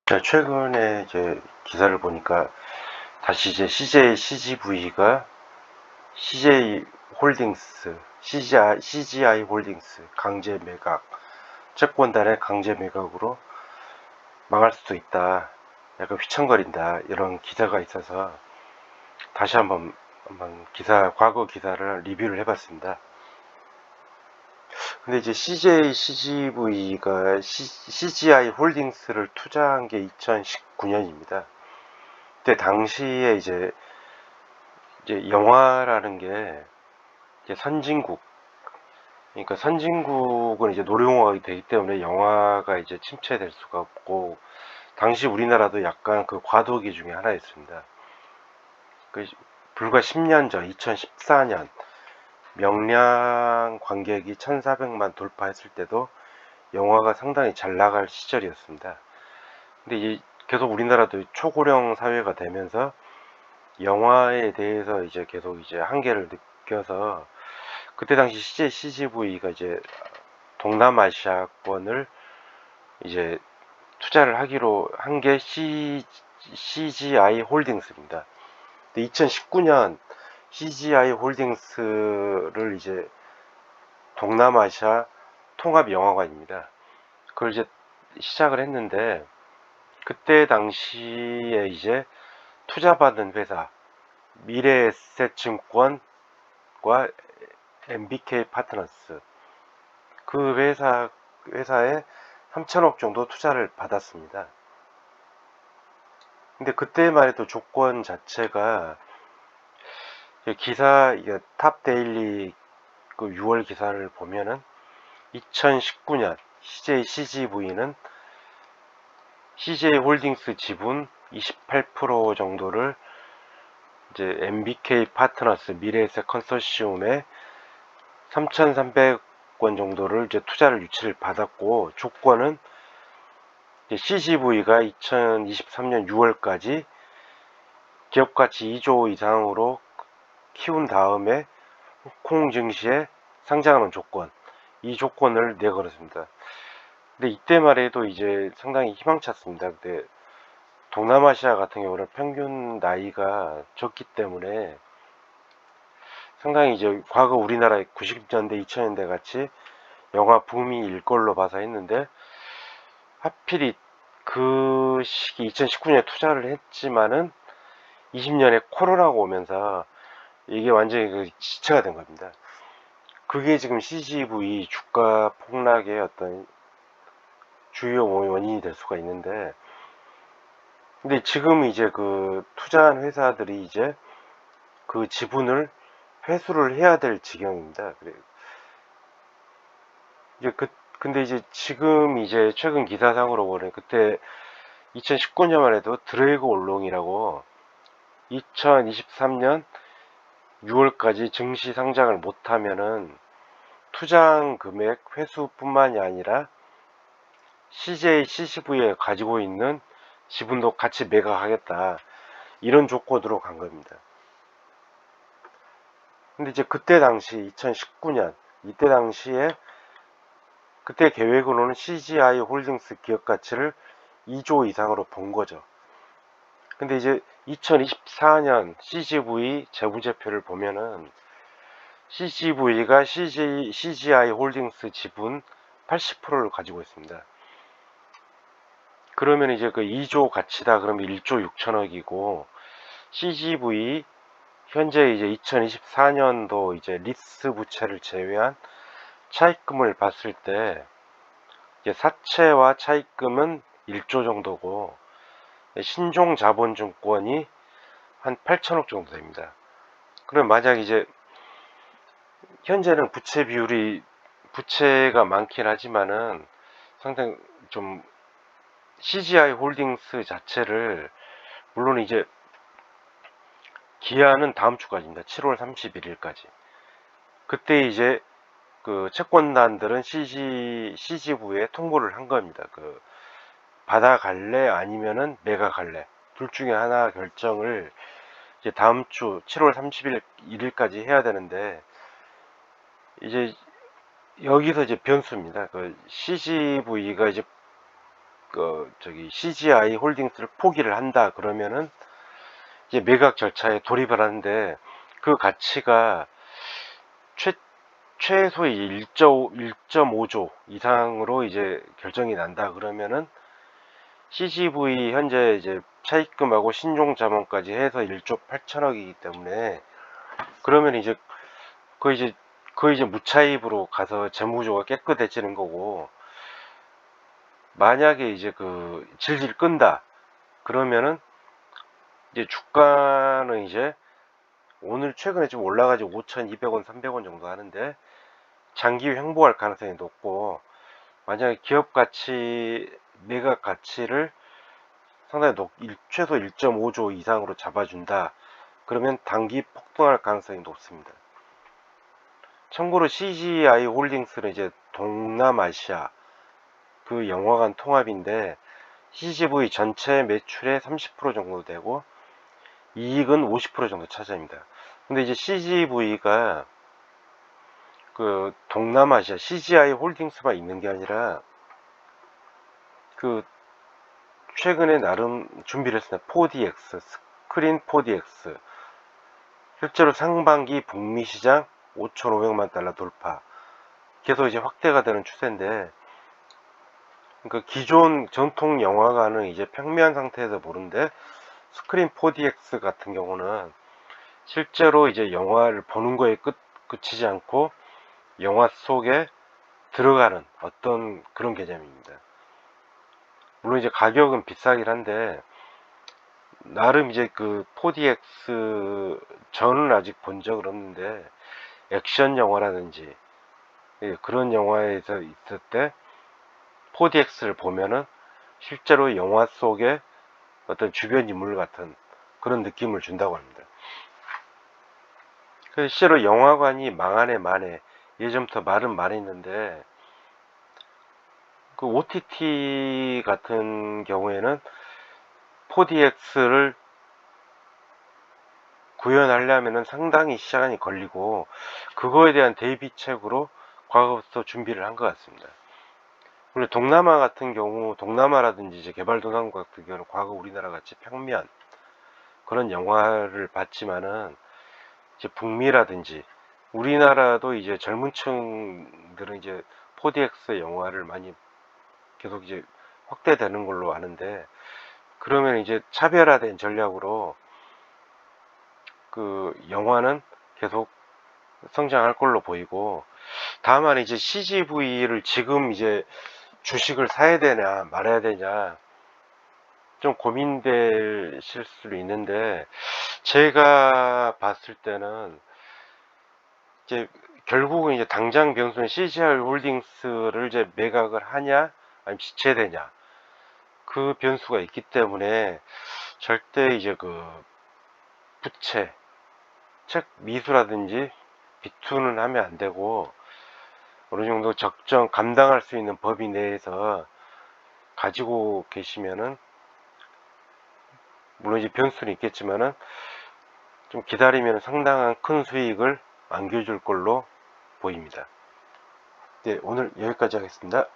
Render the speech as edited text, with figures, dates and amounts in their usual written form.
최근에 이제 기사를 보니까 다시 이제 CJ CGV가 CJ 홀딩스, CGI 홀딩스 강제 매각, 채권단의 강제 매각으로 망할 수도 있다. 약간 휘청거린다. 이런 기사가 있어서 다시 한번 과거 기사를 리뷰를 해봤습니다. 근데 이제 CJ CGV가 CGI 홀딩스를 투자한 게 2019년입니다. 그때 당시에 이제 영화라는 게 이제 선진국, 그러니까 선진국은 이제 노령화가 되기 때문에 영화가 이제 침체될 수가 없고, 당시 우리나라도 약간 그 과도기 중에 하나였습니다. 그 불과 10년 전 2014년 명량 관객이 1,400만 돌파했을 때도 영화가 상당히 잘 나갈 시절이었습니다. 근데 이제 계속 우리나라도 초고령 사회가 되면서 영화에 대해서 이제 계속 이제 한계를 느껴서, 그때 당시 CGV가 이제 동남아시아권을 이제 투자를 하기로 한 게 CGI 홀딩스입니다. 2019년 CGI 홀딩스를 이제 동남아시아 통합영화관입니다. 그걸 이제 시작을 했는데, 그때 당시에 이제 투자받은 회사 미래에셋증권과 MBK 파트너스, 그 회사에 3천억 정도 투자를 받았습니다. 근데 그때만 해도 조건 자체가, 기사 탑데일리 그 6월 기사를 보면은 2019년 CJ CGV는 CJ 홀딩스 지분 28% 정도를 이제 MBK 파트너스 미래에셋 컨소시엄에 3,300원 정도를 이제 투자를 유치를 받았고, 조건은 CGV가 2023년 6월까지 기업가치 2조 이상으로 키운 다음에 홍콩 증시에 상장하는 조건, 이 조건을 내걸었습니다. 근데 이때만 해도 이제 상당히 희망찼습니다. 근데 동남아시아 같은 경우는 평균 나이가 적기 때문에 상당히 이제 과거 우리나라의 90년대, 2000년대 같이 영화 붐이 일 걸로 봐서 했는데, 하필이 그 시기 2019년에 투자를 했지만은 20년에 코로나가 오면서 이게 완전히 그 지체가 된 겁니다. 그게 지금 CGV 주가 폭락의 어떤 주요 원인이 될 수가 있는데, 근데 지금 이제 그 투자한 회사들이 이제 그 지분을 회수를 해야 될 지경입니다. 그래. 근데 이제 지금 이제 최근 기사상으로 보면, 그때 2019년만 해도 드래그 올롱이라고 2023년 6월까지 증시 상장을 못하면은 투자한 금액 회수뿐만이 아니라 CJ CCV에 가지고 있는 지분도 같이 매각하겠다, 이런 조건으로 간 겁니다. 근데 이제 그때 당시 2019년 이때 당시에 그때 계획으로는 CGI 홀딩스 기업 가치를 2조 이상으로 본 거죠. 근데 이제 2024년 CGV 재무제표를 보면은 CGV가 CGI 홀딩스 지분 80%를 가지고 있습니다. 그러면 이제 그 2조 가치다 그러면 1조 6천억이고, CGV 현재 이제 2024년도 이제 리스 부채를 제외한 차입금을 봤을 때 이제 사채와 차입금은 1조 정도고, 신종 자본증권이 한 8천억 정도 됩니다. 그럼 만약 이제 현재는 부채가 많긴 하지만은 상당히 좀 CGI 홀딩스 자체를, 물론 이제 기한은 다음 주까지입니다. 7월 31일까지. 그때 이제 그 채권단들은 CGV에 통보를 한 겁니다. 그 받아갈래 아니면은 매각할래, 둘 중에 하나 결정을 이제 다음 주 7월 31일까지 해야 되는데, 이제 여기서 이제 변수입니다. 그 CGV가 이제 CGI 홀딩스를 포기를 한다 그러면은 이제 매각 절차에 돌입을 하는데, 그 가치가 최소 1.5조 이상으로 이제 결정이 난다 그러면은 CGV 현재 이제 차입금하고 신용 자본까지 해서 1조 8천억이기 때문에, 그러면 이제 거의 이제 무차입으로 가서 재무구조가 깨끗해지는 거고, 만약에 이제 질질 끈다 그러면은 이제 주가는 이제 오늘 최근에 좀 올라가지고 5,200원 300원 정도 하는데 장기 횡보할 가능성이 높고, 만약에 기업 가치 매각 가치를 상당히 최소 1.5조 이상으로 잡아준다 그러면 단기 폭등할 가능성이 높습니다. 참고로 CGI 홀딩스는 이제 동남아시아 그 영화관 통합인데, CGV 전체 매출의 30% 정도 되고 이익은 50% 정도 차지합니다. 근데 이제 CGV가 그 동남아시아 CGI 홀딩스만 있는 게 아니라 그 최근에 나름 준비를 했습니다. 4DX, 스크린 4DX. 실제로 상반기 북미 시장 5,500만 달러 돌파. 계속 이제 확대가 되는 추세인데, 그 기존 전통 영화관은 이제 평면 상태에서 보는데, 스크린 4DX 같은 경우는 실제로 이제 영화를 보는 거에 그치지 않고 영화 속에 들어가는 어떤 그런 개념입니다. 물론 이제 가격은 비싸긴 한데, 나름 이제 그 4DX 저는 아직 본 적은 없는데, 액션 영화라든지 그런 영화에서 있을 때 4DX를 보면은 실제로 영화 속에 어떤 주변 인물 같은 그런 느낌을 준다고 합니다. 실제로 영화관이 망하네 마네, 예전부터 말은 많이 했는데, 그 OTT 같은 경우에는 4DX를 구현하려면 상당히 시간이 걸리고, 그거에 대한 대비책으로 과거부터 준비를 한 것 같습니다. 물론 동남아 같은 경우, 동남아라든지 이제 개발도상국 같은 경우는 과거 우리나라 같이 평면 그런 영화를 봤지만은, 이제 북미라든지 우리나라도 이제 젊은 층들은 이제 4DX 영화를 많이 계속 이제 확대되는 걸로 아는데, 그러면 이제 차별화된 전략으로 그 영화는 계속 성장할 걸로 보이고, 다만 이제 CGV를 지금 이제 주식을 사야 되냐 말아야 되냐 좀 고민되실 수도 있는데, 제가 봤을 때는 이제 결국은 이제 당장 변수는 CGI 홀딩스를 이제 매각을 하냐 아니면 지체되냐, 그 변수가 있기 때문에 절대 이제 그 부채, 책 미수라든지 비투는 하면 안 되고, 어느 정도 적정 감당할 수 있는 범위 내에서 가지고 계시면은, 물론 이제 변수는 있겠지만은 좀 기다리면 상당한 큰 수익을 안겨줄 걸로 보입니다. 네, 오늘 여기까지 하겠습니다.